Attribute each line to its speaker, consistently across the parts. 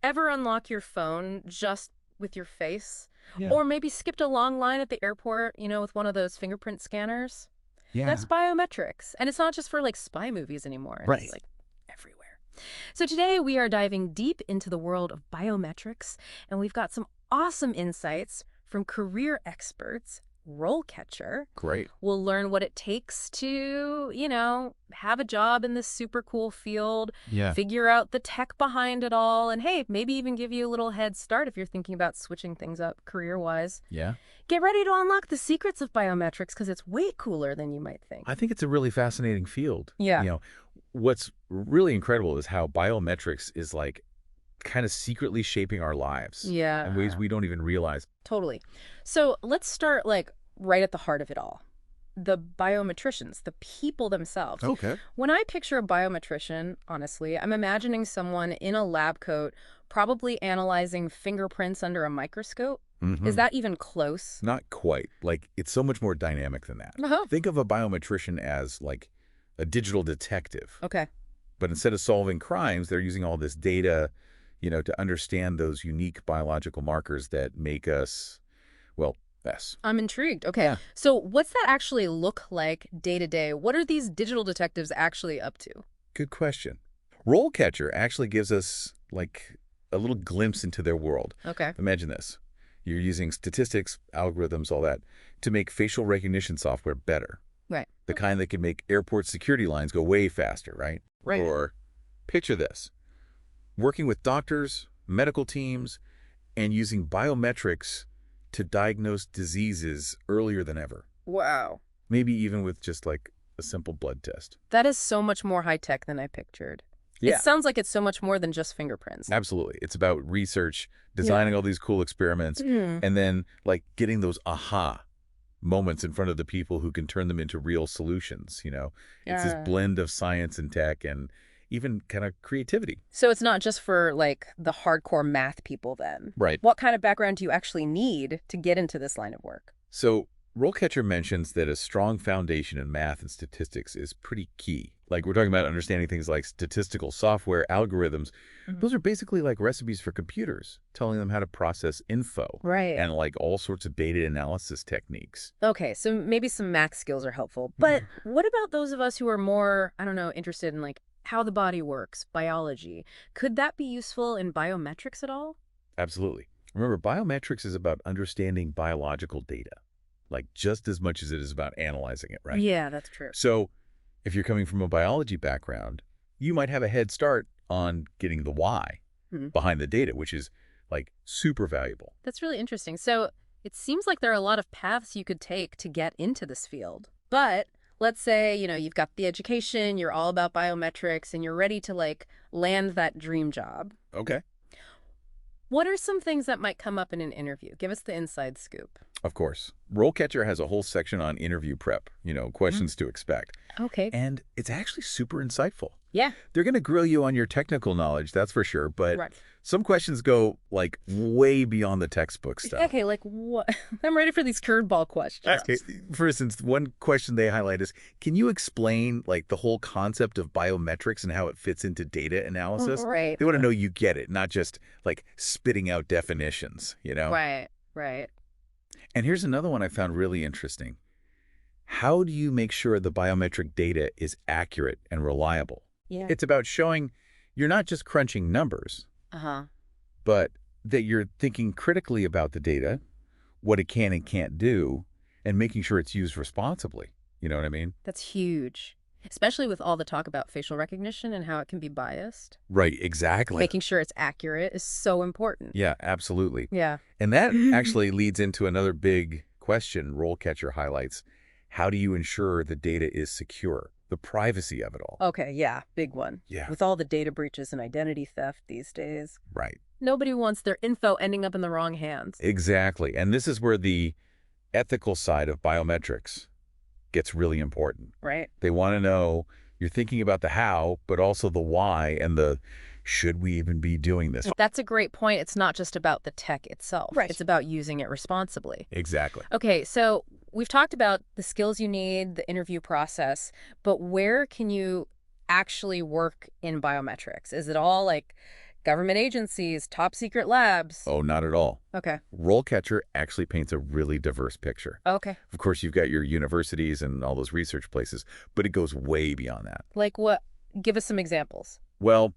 Speaker 1: Ever unlock your phone just with your face?
Speaker 2: Yeah.
Speaker 1: Or maybe skipped a long line at the airport, with one of those fingerprint scanners? That's
Speaker 2: Yeah.
Speaker 1: biometrics. And it's not just for like spy movies anymore. It's
Speaker 2: Right.
Speaker 1: like everywhere. So today we are diving deep into the world of biometrics, and we've got some awesome insights from career experts, RoleCatcher.
Speaker 2: Great.
Speaker 1: We'll learn what it takes to, have a job in this super cool field,
Speaker 2: Yeah.
Speaker 1: figure out the tech behind it all, and hey, maybe even give you a little head start if you're thinking about switching things up career-wise.
Speaker 2: Yeah.
Speaker 1: Get ready to unlock the secrets of biometrics because it's way cooler than you might think.
Speaker 2: I think it's a really fascinating field.
Speaker 1: Yeah.
Speaker 2: What's really incredible is how biometrics is like kind of secretly shaping our lives in ways
Speaker 1: Yeah,
Speaker 2: we don't even realize.
Speaker 1: totally. So let's start like right at the heart of it all. The biometricians, the people themselves.
Speaker 2: Okay.
Speaker 1: When I picture a biometrician, honestly, I'm imagining someone in a lab coat, probably analyzing fingerprints under a microscope. Is that even close?
Speaker 2: Not quite. Like, it's so much more dynamic than that.
Speaker 1: Uh-huh.
Speaker 2: Think of a biometrician as like a digital detective.
Speaker 1: Okay.
Speaker 2: But instead of solving crimes, they're using all this data, to understand those unique biological markers that make us, well, us.
Speaker 1: I'm intrigued. Okay.
Speaker 2: Yeah.
Speaker 1: So what's that actually look like day to day? What are these digital detectives actually up to?
Speaker 2: Good question. RoleCatcher actually gives us like a little glimpse into their world.
Speaker 1: Okay.
Speaker 2: Imagine this. You're using statistics, algorithms, all that, to make facial recognition software better.
Speaker 1: Right.
Speaker 2: The kind that can make airport security lines go way faster, right?
Speaker 1: Right.
Speaker 2: Or picture this. Working with doctors, medical teams, and using biometrics to diagnose diseases earlier than ever.
Speaker 1: Wow.
Speaker 2: Maybe even with just like a simple blood test.
Speaker 1: That is so much more high tech than I pictured.
Speaker 2: Yeah.
Speaker 1: It sounds like it's so much more than just fingerprints.
Speaker 2: Absolutely. It's about research, designing all these cool experiments, and then like getting those aha moments in front of the people who can turn them into real solutions, It's this
Speaker 1: Yeah.
Speaker 2: blend of science and tech and even kind of creativity.
Speaker 1: So it's not just for like the hardcore math people then.
Speaker 2: Right.
Speaker 1: What kind of background do you actually need to get into this line of work?
Speaker 2: So RoleCatcher mentions that a strong foundation in math and statistics is pretty key. Like we're talking about understanding things like statistical software, algorithms. Those are basically like recipes for computers, telling them how to process info.
Speaker 1: Right.
Speaker 2: And like all sorts of data analysis techniques.
Speaker 1: Okay, so maybe some math skills are helpful. But what about those of us who are more, I don't know, interested in like how the body works, biology? Could that be useful in biometrics at all?
Speaker 2: Absolutely. Remember, biometrics is about understanding biological data, like just as much as it is about analyzing it, right?
Speaker 1: Yeah, that's true.
Speaker 2: So if you're coming from a biology background, you might have a head start on getting the why
Speaker 1: Mhm.
Speaker 2: behind the data, which is like super valuable.
Speaker 1: That's really interesting. So it seems like there are a lot of paths you could take to get into this field. But let's say, you've got the education, you're all about biometrics, and you're ready to like land that dream job.
Speaker 2: Okay.
Speaker 1: What are some things that might come up in an interview? Give us the inside scoop.
Speaker 2: Of course. RoleCatcher has a whole section on interview prep, questions to expect.
Speaker 1: Okay.
Speaker 2: And it's actually super insightful.
Speaker 1: Yeah.
Speaker 2: They're going to grill you on your technical knowledge, that's for sure. But
Speaker 1: Right.
Speaker 2: some questions go like way beyond the textbook stuff.
Speaker 1: Okay, like what? I'm ready for these curveball questions.
Speaker 2: Okay. For instance, one question they highlight is, can you explain like the whole concept of biometrics and how it fits into data analysis?
Speaker 1: Right.
Speaker 2: They want to know you get it, not just like spitting out definitions,
Speaker 1: Right, right.
Speaker 2: And here's another one I found really interesting. How do you make sure the biometric data is accurate and reliable?
Speaker 1: Yeah.
Speaker 2: It's about showing you're not just crunching numbers,
Speaker 1: Uh-huh.
Speaker 2: but that you're thinking critically about the data, what it can and can't do, and making sure it's used responsibly. You know what I mean?
Speaker 1: That's huge. Especially with all the talk about facial recognition and how it can be biased.
Speaker 2: Right, exactly.
Speaker 1: Making sure it's accurate is so important.
Speaker 2: Yeah, absolutely.
Speaker 1: Yeah.
Speaker 2: And that actually leads into another big question RoleCatcher highlights. How do you ensure the data is secure? The privacy of it all.
Speaker 1: Okay, yeah, big one.
Speaker 2: Yeah.
Speaker 1: With all the data breaches and identity theft these days,
Speaker 2: Right.
Speaker 1: nobody wants their info ending up in the wrong hands.
Speaker 2: Exactly. And this is where the ethical side of biometrics gets really important.
Speaker 1: Right.
Speaker 2: They want to know you're thinking about the how, but also the why and the should we even be doing this?
Speaker 1: That's a great point. It's not just about the tech itself.
Speaker 2: Right.
Speaker 1: It's about using it responsibly.
Speaker 2: Exactly.
Speaker 1: Okay, so we've talked about the skills you need, the interview process, but where can you actually work in biometrics? Is it all like government agencies, top secret labs.
Speaker 2: Oh, not at all.
Speaker 1: Okay.
Speaker 2: RoleCatcher actually paints a really diverse picture.
Speaker 1: Okay.
Speaker 2: Of course, you've got your universities and all those research places, but it goes way beyond that.
Speaker 1: Like what? Give us some examples.
Speaker 2: Well,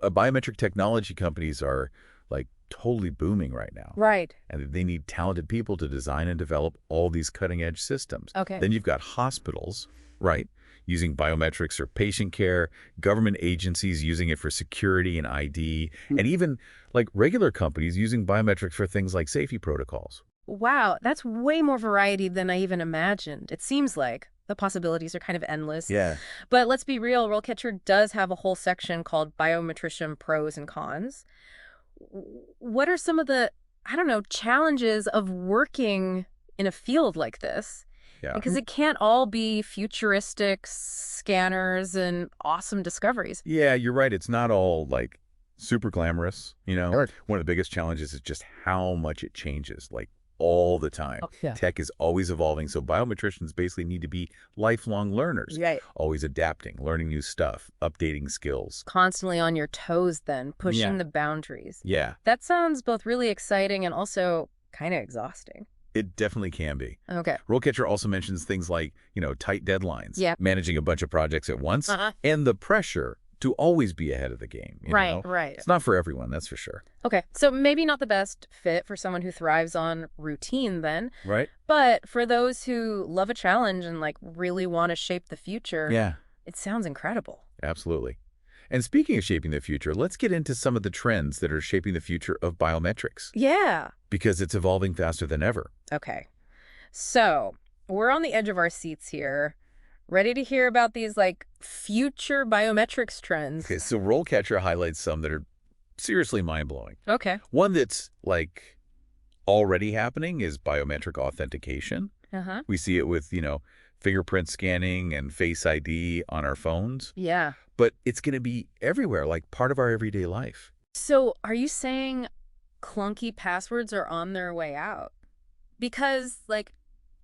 Speaker 2: biometric technology companies are like totally booming right now.
Speaker 1: Right.
Speaker 2: And they need talented people to design and develop all these cutting-edge systems.
Speaker 1: Okay.
Speaker 2: Then you've got hospitals, right, using biometrics for patient care, government agencies using it for security and ID, and even like regular companies using biometrics for things like safety protocols.
Speaker 1: Wow, that's way more variety than I even imagined. It seems like the possibilities are kind of endless.
Speaker 2: Yeah.
Speaker 1: But let's be real, RoleCatcher does have a whole section called Biometrician Pros and Cons. What are some of the, I don't know, challenges of working in a field like this?
Speaker 2: Yeah.
Speaker 1: Because it can't all be futuristic scanners and awesome discoveries.
Speaker 2: Yeah, you're right. It's not all like super glamorous, you know?
Speaker 1: Sure.
Speaker 2: One of the biggest challenges is just how much it changes, like all the time.
Speaker 1: Oh, yeah.
Speaker 2: Tech is always evolving, so biometricians basically need to be lifelong learners.
Speaker 1: Right.
Speaker 2: Always adapting, learning new stuff, updating skills.
Speaker 1: Constantly on your toes then, pushing the boundaries.
Speaker 2: Yeah,
Speaker 1: That sounds both really exciting and also kind of exhausting.
Speaker 2: it definitely can be.
Speaker 1: Okay.
Speaker 2: RoleCatcher also mentions things like, tight deadlines,
Speaker 1: Yep.
Speaker 2: managing a bunch of projects at once,
Speaker 1: Uh-huh.
Speaker 2: and the pressure to always be ahead of the game. you
Speaker 1: Right,
Speaker 2: know?
Speaker 1: right.
Speaker 2: It's not for everyone, that's for sure.
Speaker 1: Okay, so maybe not the best fit for someone who thrives on routine then,
Speaker 2: Right?
Speaker 1: but for those who love a challenge and like really want to shape the future,
Speaker 2: Yeah,
Speaker 1: it sounds incredible.
Speaker 2: absolutely. And speaking of shaping the future, let's get into some of the trends that are shaping the future of biometrics,
Speaker 1: Yeah.
Speaker 2: because it's evolving faster than ever.
Speaker 1: Okay. So we're on the edge of our seats here, ready to hear about these like future biometrics trends.
Speaker 2: Okay, so RoleCatcher highlights some that are seriously mind-blowing.
Speaker 1: Okay.
Speaker 2: One that's like already happening is biometric authentication.
Speaker 1: Uh-huh.
Speaker 2: We see it with, fingerprint scanning and Face ID on our phones.
Speaker 1: Yeah.
Speaker 2: But it's going to be everywhere, like part of our everyday life.
Speaker 1: So are you saying clunky passwords are on their way out? Because like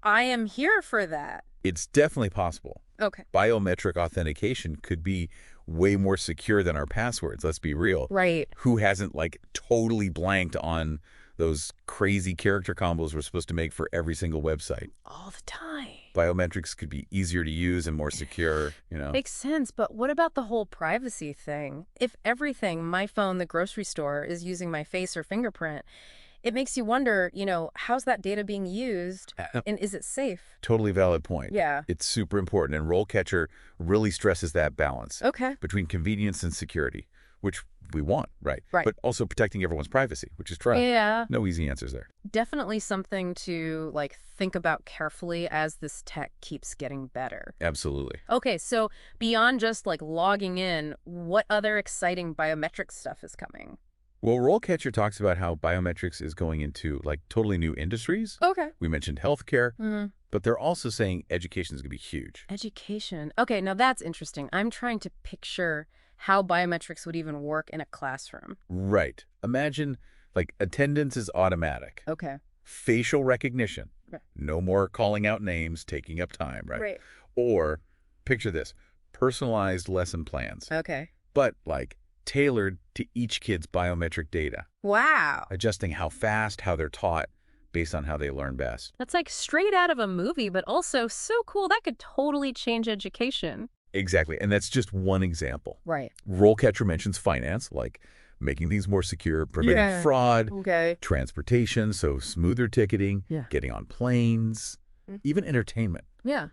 Speaker 1: I am here for that.
Speaker 2: It's definitely possible.
Speaker 1: Okay.
Speaker 2: Biometric authentication could be way more secure than our passwords, let's be real.
Speaker 1: Right.
Speaker 2: Who hasn't like totally blanked on those crazy character combos we're supposed to make for every single website?
Speaker 1: All the time.
Speaker 2: Biometrics could be easier to use and more secure,
Speaker 1: Makes sense, but what about the whole privacy thing? If everything, my phone, the grocery store, is using my face or fingerprint, it makes you wonder, how's that data being used and is it safe?
Speaker 2: Totally valid point.
Speaker 1: Yeah.
Speaker 2: It's super important, and RoleCatcher really stresses that balance
Speaker 1: Okay.
Speaker 2: between convenience and security, which we want, right?
Speaker 1: Right.
Speaker 2: But also protecting everyone's privacy, which is tricky.
Speaker 1: Yeah.
Speaker 2: No easy answers there.
Speaker 1: Definitely something to like think about carefully as this tech keeps getting better.
Speaker 2: Absolutely.
Speaker 1: Okay, so beyond just like logging in, what other exciting biometric stuff is coming?
Speaker 2: Well, RoleCatcher talks about how biometrics is going into like totally new industries.
Speaker 1: Okay.
Speaker 2: We mentioned healthcare,
Speaker 1: Mm-hmm.
Speaker 2: but they're also saying education is going to be huge.
Speaker 1: Education. Okay, now that's interesting. I'm trying to picture how biometrics would even work in a classroom.
Speaker 2: Right. Imagine like attendance is automatic.
Speaker 1: Okay.
Speaker 2: Facial recognition.
Speaker 1: Right.
Speaker 2: No more calling out names, taking up time, right?
Speaker 1: Right.
Speaker 2: Or picture this, personalized lesson plans,
Speaker 1: Okay.
Speaker 2: but like tailored to each kid's biometric data,
Speaker 1: Wow.
Speaker 2: adjusting how fast, how they're taught based on how they learn best.
Speaker 1: That's like straight out of a movie, but also so cool. That could totally change education.
Speaker 2: Exactly. And that's just one example.
Speaker 1: Right.
Speaker 2: RoleCatcher mentions finance, like making things more secure, preventing
Speaker 1: Yeah.
Speaker 2: fraud,
Speaker 1: Okay.
Speaker 2: transportation, so smoother ticketing,
Speaker 1: Yeah.
Speaker 2: getting on planes, even entertainment,
Speaker 1: Yeah.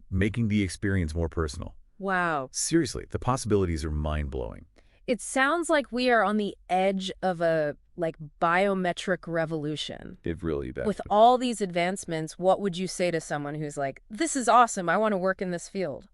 Speaker 2: making the experience more personal.
Speaker 1: Wow.
Speaker 2: Seriously, the possibilities are mind-blowing.
Speaker 1: It sounds like we are on the edge of a like biometric revolution.
Speaker 2: It really does.
Speaker 1: With all these advancements, what would you say to someone who's like, this is awesome, I want to work in this field?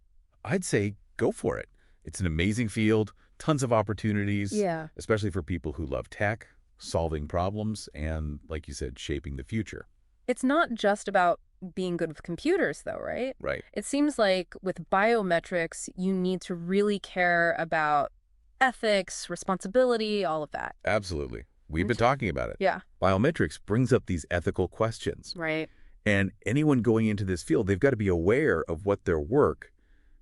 Speaker 2: I'd say go for it. It's an amazing field, tons of opportunities,
Speaker 1: Yeah.
Speaker 2: especially for people who love tech, solving problems, and, like you said, shaping the future.
Speaker 1: It's not just about being good with computers, though, right?
Speaker 2: Right.
Speaker 1: It seems like with biometrics, you need to really care about ethics, responsibility, all of that.
Speaker 2: Absolutely. We've been talking about it.
Speaker 1: Yeah.
Speaker 2: Biometrics brings up these ethical questions.
Speaker 1: Right.
Speaker 2: And anyone going into this field, they've got to be aware of what their work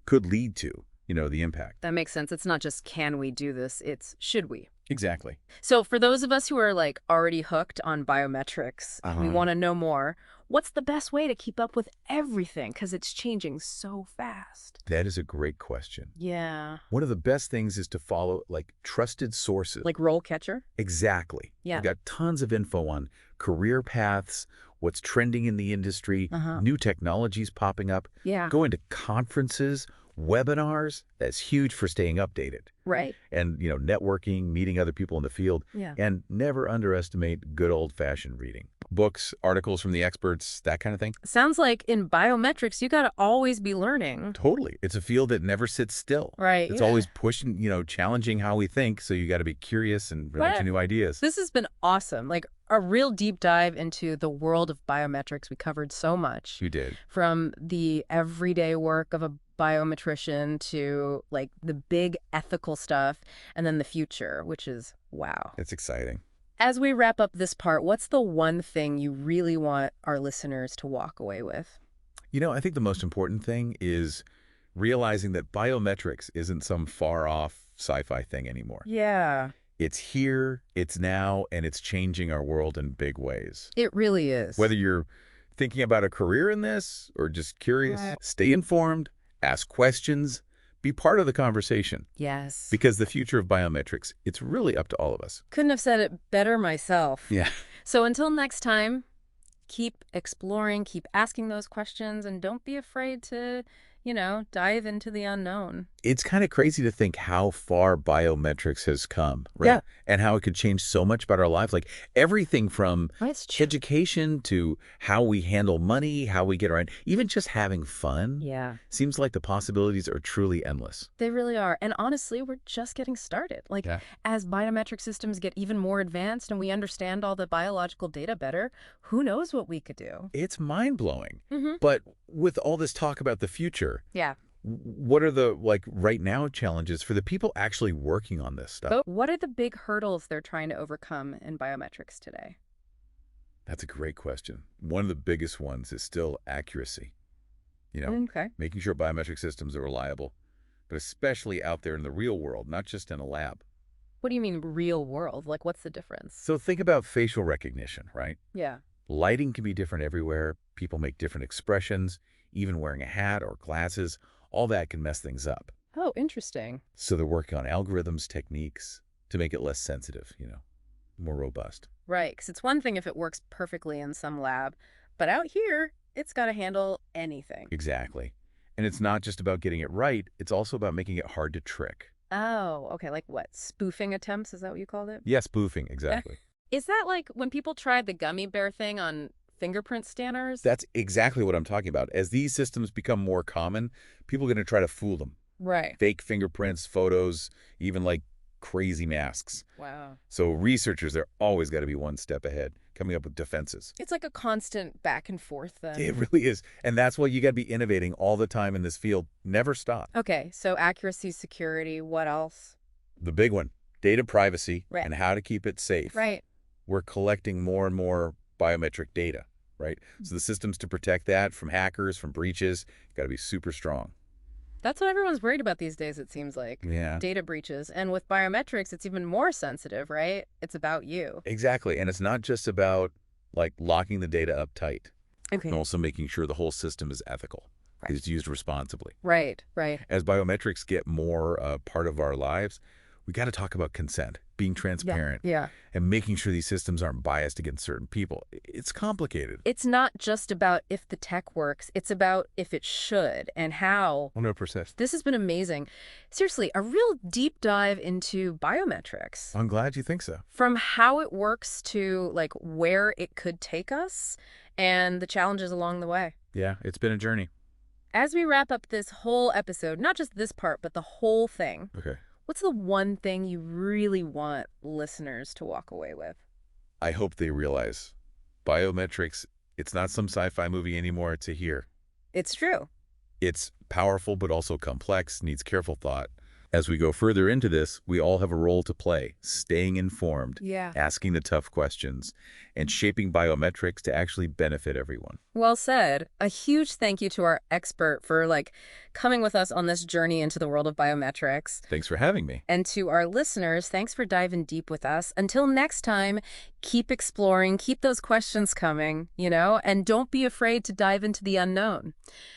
Speaker 2: could lead to. the impact.
Speaker 1: That makes sense. It's not just can we do this, it's should we.
Speaker 2: Exactly.
Speaker 1: So for those of us who are like already hooked on biometrics, we want to know more. What's the best way to keep up with everything? Because it's changing so fast.
Speaker 2: That is a great question.
Speaker 1: Yeah.
Speaker 2: One of the best things is to follow trusted sources.
Speaker 1: Like RoleCatcher?
Speaker 2: Exactly.
Speaker 1: Yeah.
Speaker 2: We've got tons of info on career paths, what's trending in the industry, new technologies popping up.
Speaker 1: Yeah.
Speaker 2: Going to conferences, webinars, that's huge for staying updated.
Speaker 1: Right.
Speaker 2: And, networking, meeting other people in the field.
Speaker 1: Yeah.
Speaker 2: And never underestimate good old-fashioned reading. Books, articles from the experts, that kind of thing.
Speaker 1: Sounds like in biometrics, you got to always be learning.
Speaker 2: Totally. It's a field that never sits still.
Speaker 1: Right.
Speaker 2: It's always pushing, challenging how we think. So you got to be curious and bring to new ideas.
Speaker 1: This has been awesome. Like a real deep dive into the world of biometrics. We covered so much.
Speaker 2: You did.
Speaker 1: From the everyday work of a biometrician to like the big ethical stuff and then the future, which is wow.
Speaker 2: It's exciting.
Speaker 1: As we wrap up this part, what's the one thing you really want our listeners to walk away with?
Speaker 2: I think the most important thing is realizing that biometrics isn't some far-off sci-fi thing anymore.
Speaker 1: Yeah.
Speaker 2: It's here, it's now, and it's changing our world in big ways.
Speaker 1: It really is.
Speaker 2: Whether you're thinking about a career in this or just curious, stay informed, ask questions, be part of the conversation.
Speaker 1: Yes.
Speaker 2: Because the future of biometrics, it's really up to all of us.
Speaker 1: Couldn't have said it better myself.
Speaker 2: Yeah.
Speaker 1: So until next time, keep exploring, keep asking those questions, and don't be afraid to, dive into the unknown.
Speaker 2: It's kind of crazy to think how far biometrics has come, right?
Speaker 1: Yeah.
Speaker 2: And how it could change so much about our lives. Like everything from education to how we handle money, how we get around, even just having fun.
Speaker 1: Yeah.
Speaker 2: Seems like the possibilities are truly endless.
Speaker 1: They really are. And honestly, we're just getting started. As biometric systems get even more advanced and we understand all the biological data better, who knows what we could do?
Speaker 2: It's mind-blowing.
Speaker 1: Mm-hmm.
Speaker 2: But with all this talk about the future,
Speaker 1: yeah,
Speaker 2: what are the, right now challenges for the people actually working on this stuff?
Speaker 1: But what are the big hurdles they're trying to overcome in biometrics today?
Speaker 2: That's a great question. One of the biggest ones is still accuracy. Making sure biometric systems are reliable, but especially out there in the real world, not just in a lab.
Speaker 1: What do you mean real world? Like, what's the difference?
Speaker 2: So think about facial recognition, right?
Speaker 1: Yeah.
Speaker 2: Lighting can be different everywhere. People make different expressions, even wearing a hat or glasses. All that can mess things up.
Speaker 1: Oh, interesting.
Speaker 2: So they're working on algorithms, techniques to make it less sensitive, more robust.
Speaker 1: Right, because it's one thing if it works perfectly in some lab, but out here, it's got to handle anything.
Speaker 2: Exactly. And it's not just about getting it right. It's also about making it hard to trick.
Speaker 1: Oh, okay. Like what? Spoofing attempts? Is that what you called it?
Speaker 2: Yes, spoofing. Exactly.
Speaker 1: Is that like when people tried the gummy bear thing on fingerprint scanners?
Speaker 2: That's exactly what I'm talking about. As these systems become more common, people are going to try to fool them.
Speaker 1: Right.
Speaker 2: Fake fingerprints, photos, even crazy masks.
Speaker 1: Wow.
Speaker 2: So researchers, they're always got to be one step ahead, coming up with defenses.
Speaker 1: It's like a constant back and forth then.
Speaker 2: It really is. And that's why you got to be innovating all the time in this field. Never stop.
Speaker 1: Okay, so accuracy, security, what else?
Speaker 2: The big one, data privacy
Speaker 1: Right.
Speaker 2: and how to keep it safe.
Speaker 1: Right.
Speaker 2: We're collecting more and more biometric data, right? So the systems to protect that from hackers, from breaches, got to be super strong.
Speaker 1: That's what everyone's worried about these days, it seems like.
Speaker 2: Yeah.
Speaker 1: Data breaches. And with biometrics, it's even more sensitive, right? It's about you.
Speaker 2: Exactly. And it's not just about locking the data up tight.
Speaker 1: Okay.
Speaker 2: And also making sure the whole system is ethical.
Speaker 1: Right.
Speaker 2: It's used responsibly.
Speaker 1: Right, right.
Speaker 2: As biometrics get more part of our lives, we got to talk about consent, being transparent,
Speaker 1: Yeah.
Speaker 2: and making sure these systems aren't biased against certain people. It's complicated.
Speaker 1: It's not just about if the tech works. It's about if it should and how.
Speaker 2: 100%.
Speaker 1: This has been amazing. Seriously, a real deep dive into biometrics.
Speaker 2: I'm glad you think so.
Speaker 1: From how it works to where it could take us and the challenges along the way.
Speaker 2: Yeah, it's been a journey.
Speaker 1: As we wrap up this whole episode, not just this part, but the whole thing,
Speaker 2: Okay.
Speaker 1: what's the one thing you really want listeners to walk away with?
Speaker 2: I hope they realize biometrics, it's not some sci-fi movie anymore. It's a here.
Speaker 1: It's true.
Speaker 2: It's powerful, but also complex, needs careful thought. As we go further into this, we all have a role to play, staying informed,
Speaker 1: Yeah.
Speaker 2: asking the tough questions, and shaping biometrics to actually benefit everyone.
Speaker 1: Well said. A huge thank you to our expert for coming with us on this journey into the world of biometrics.
Speaker 2: Thanks for having me.
Speaker 1: And to our listeners, thanks for diving deep with us. Until next time, keep exploring, keep those questions coming, and don't be afraid to dive into the unknown.